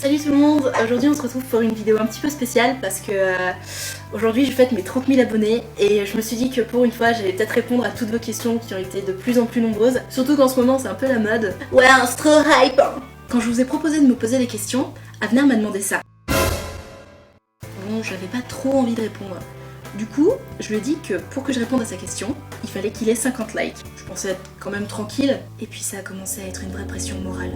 Salut tout le monde, aujourd'hui on se retrouve pour une vidéo un petit peu spéciale parce que aujourd'hui je fête mes 30 000 abonnés et je me suis dit que pour une fois j'allais peut-être répondre à toutes vos questions qui ont été de plus en plus nombreuses, surtout qu'en ce moment c'est un peu la mode. Ouais, c'est trop hype. Quand je vous ai proposé de me poser des questions, Avenir m'a demandé ça. Bon, j'avais pas trop envie de répondre. Du coup, je lui ai dit que pour que je réponde à sa question, il fallait qu'il ait 50 likes. Je pensais être quand même tranquille, et puis ça a commencé à être une vraie pression morale.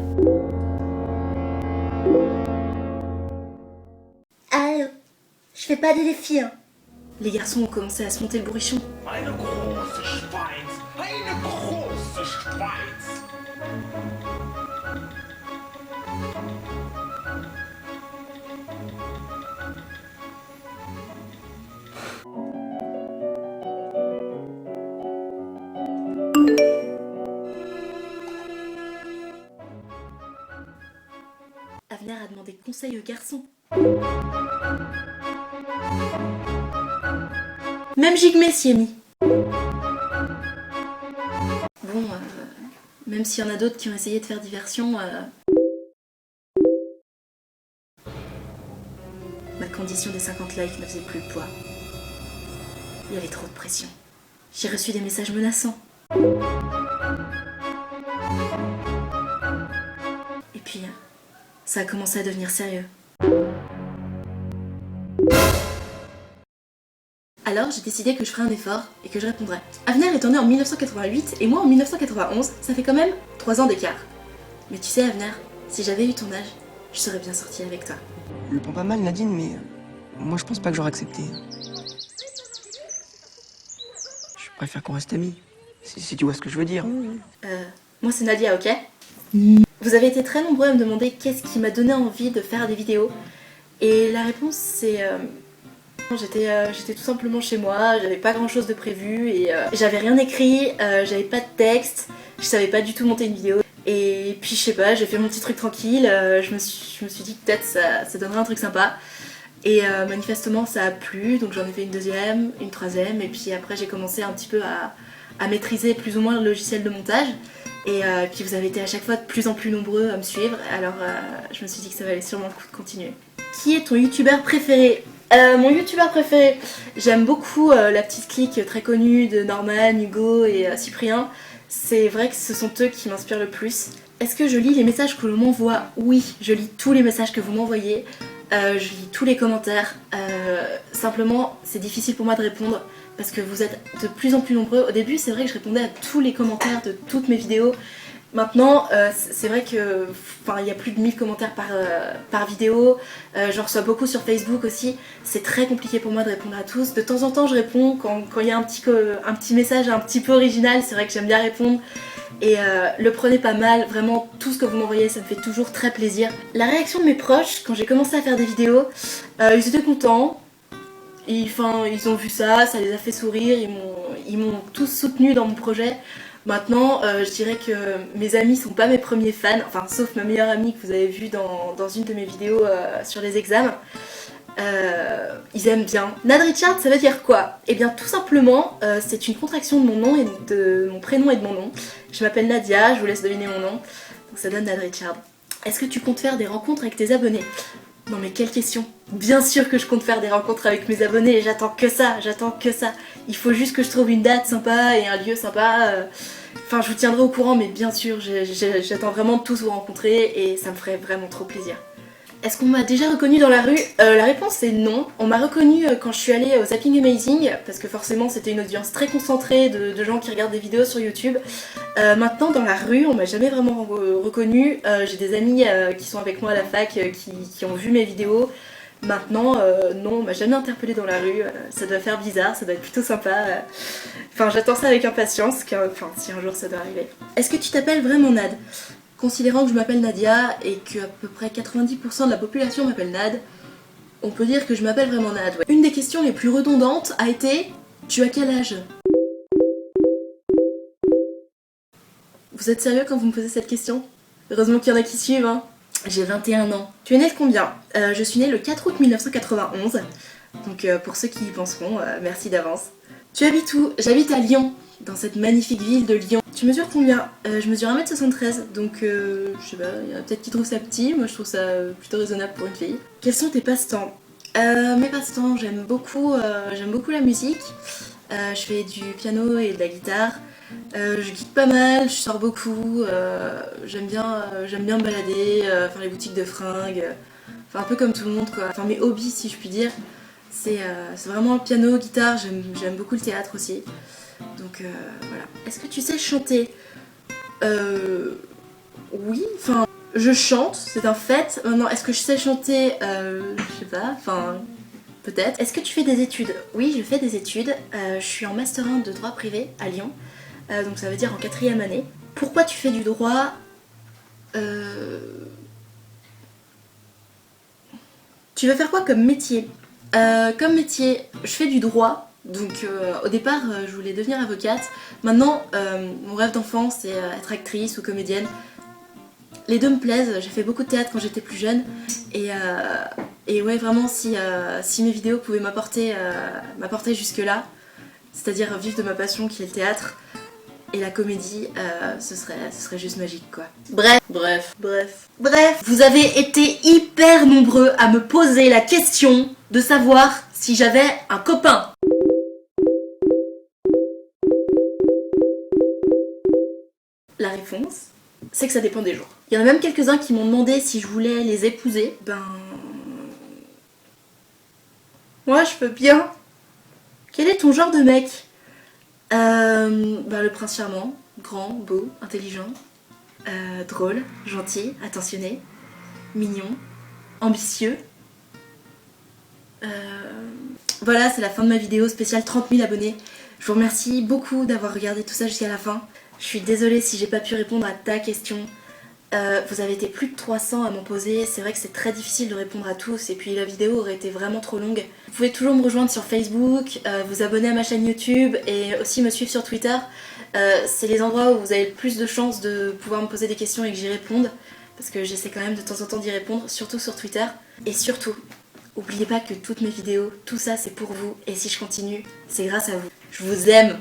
Allô, je fais pas des défis, hein. Les garçons ont commencé à se monter le bourrichon. Eine große Schweiz, eine große Schweiz. Avenir a demandé conseil aux garçons. Même Jigmé s'y est mis. Bon, même s'il y en a d'autres qui ont essayé de faire diversion, ma condition des 50 likes ne faisait plus le poids. Il y avait trop de pression. J'ai reçu des messages menaçants. Et puis, ça a commencé à devenir sérieux. Alors j'ai décidé que je ferais un effort et que je répondrais. Avenir est né en 1988 et moi en 1991, ça fait quand même 3 ans d'écart. Mais tu sais Avenir, si j'avais eu ton âge, je serais bien sortie avec toi. Je le prends pas mal Nadine, mais moi je pense pas que j'aurais accepté. Je préfère qu'on reste amis, si tu vois ce que je veux dire. Moi c'est Nadia, ok? Vous avez été très nombreux à me demander qu'est-ce qui m'a donné envie de faire des vidéos. Et la réponse c'est... J'étais tout simplement chez moi, j'avais pas grand chose de prévu et j'avais rien écrit, j'avais pas de texte, je savais pas du tout monter une vidéo. Et puis je sais pas, j'ai fait mon petit truc tranquille, je me suis dit que peut-être ça donnerait un truc sympa. Et manifestement ça a plu, donc j'en ai fait une deuxième, une troisième, et puis après j'ai commencé un petit peu à maîtriser plus ou moins le logiciel de montage. Et puis vous avez été à chaque fois de plus en plus nombreux à me suivre, alors je me suis dit que ça valait sûrement le coup de continuer. Qui est ton youtubeur préféré? Mon youtubeur préféré, j'aime beaucoup la petite clique très connue de Norman, Hugo et Cyprien. C'est vrai que ce sont eux qui m'inspirent le plus. Est-ce que je lis les messages que l'on m'envoie? Oui, je lis tous les messages que vous m'envoyez. Je lis tous les commentaires. Simplement, c'est difficile pour moi de répondre parce que vous êtes de plus en plus nombreux. Au début, c'est vrai que je répondais à tous les commentaires de toutes mes vidéos. Maintenant, c'est vrai que, il y a plus de 1000 commentaires par vidéo, j'en reçois beaucoup sur Facebook aussi, c'est très compliqué pour moi de répondre à tous. De temps en temps je réponds quand il y a un petit message un petit peu original, c'est vrai que j'aime bien répondre. Et le prenez pas mal, vraiment tout ce que vous m'envoyez ça me fait toujours très plaisir. La réaction de mes proches quand j'ai commencé à faire des vidéos, ils étaient contents. Ils ont vu ça les a fait sourire, ils m'ont tous soutenu dans mon projet. Maintenant, je dirais que mes amis sont pas mes premiers fans, enfin sauf ma meilleure amie que vous avez vue dans une de mes vidéos sur les examens. Ils aiment bien. Nad Richard, ça veut dire quoi? Eh bien tout simplement, c'est une contraction de mon nom et de mon prénom et de mon nom. Je m'appelle Nadia, je vous laisse deviner mon nom. Donc ça donne Nad Richard. Est-ce que tu comptes faire des rencontres avec tes abonnés? Non mais quelle question! Bien sûr que je compte faire des rencontres avec mes abonnés, j'attends que ça. Il faut juste que je trouve une date sympa et un lieu sympa. Enfin, je vous tiendrai au courant, mais bien sûr, j'attends vraiment de tous vous rencontrer et ça me ferait vraiment trop plaisir. Est-ce qu'on m'a déjà reconnue dans la rue? La réponse est non. On m'a reconnue quand je suis allée au Zapping Amazing, parce que forcément c'était une audience très concentrée de gens qui regardent des vidéos sur YouTube. Maintenant dans la rue, on m'a jamais vraiment reconnue. J'ai des amis qui sont avec moi à la fac qui ont vu mes vidéos. Maintenant, non, on m'a jamais interpellée dans la rue. Ça doit faire bizarre, ça doit être plutôt sympa. Enfin, j'attends ça avec impatience, si un jour ça doit arriver. Est-ce que tu t'appelles vraiment Nad? Considérant que je m'appelle Nadia et que à peu près 90% de la population m'appelle Nad, on peut dire que je m'appelle vraiment Nad, ouais. Une des questions les plus redondantes a été « Tu as quel âge ?» Vous êtes sérieux quand vous me posez cette question? Heureusement qu'il y en a qui suivent, hein. J'ai 21 ans. Tu es née de combien? Je suis née le 4 août 1991, donc pour ceux qui y penseront, merci d'avance. Tu habites où? J'habite à Lyon, dans cette magnifique ville de Lyon. Tu mesures combien? Je mesure 1m73, donc je sais pas, il y en a peut-être qui trouvent ça petit, moi je trouve ça plutôt raisonnable pour une fille. Quels sont tes passe-temps? Mes passe-temps, j'aime beaucoup la musique. Je fais du piano et de la guitare. Je guide pas mal, je sors beaucoup, j'aime bien me balader, faire les boutiques de fringues, enfin un peu comme tout le monde quoi. Enfin mes hobbies si je puis dire, c'est vraiment le piano, guitare, j'aime beaucoup le théâtre aussi. Donc voilà. Est-ce que tu sais chanter? Oui, enfin je chante, c'est un fait. Maintenant est-ce que je sais chanter? Je sais pas, enfin peut-être. Est-ce que tu fais des études? Oui, je fais des études, je suis en master 1 de droit privé à Lyon. Donc ça veut dire en 4e année. Pourquoi tu fais du droit? Tu veux faire quoi comme métier? Comme métier, je fais du droit. Donc au départ, je voulais devenir avocate. Maintenant, mon rêve d'enfant, c'est être actrice ou comédienne. Les deux me plaisent. J'ai fait beaucoup de théâtre quand j'étais plus jeune. Et ouais, vraiment, si mes vidéos pouvaient m'apporter jusque-là, c'est-à-dire vivre de ma passion qui est le théâtre, et la comédie, ce serait juste magique quoi. Bref. Vous avez été hyper nombreux à me poser la question de savoir si j'avais un copain. La réponse, c'est que ça dépend des jours. Il y en a même quelques-uns qui m'ont demandé si je voulais les épouser. Moi je peux bien. Quel est ton genre de mec? Le prince charmant, grand, beau, intelligent, drôle, gentil, attentionné, mignon, ambitieux. Voilà, c'est la fin de ma vidéo spéciale 30 000 abonnés. Je vous remercie beaucoup d'avoir regardé tout ça jusqu'à la fin. Je suis désolée si j'ai pas pu répondre à ta question. Vous avez été plus de 300 à m'en poser, c'est vrai que c'est très difficile de répondre à tous et puis la vidéo aurait été vraiment trop longue. Vous pouvez toujours me rejoindre sur Facebook, vous abonner à ma chaîne YouTube et aussi me suivre sur Twitter. C'est les endroits où vous avez le plus de chances de pouvoir me poser des questions et que j'y réponde, parce que j'essaie quand même de temps en temps d'y répondre, surtout sur Twitter. Et surtout, n'oubliez pas que toutes mes vidéos, tout ça c'est pour vous et si je continue, c'est grâce à vous. Je vous aime!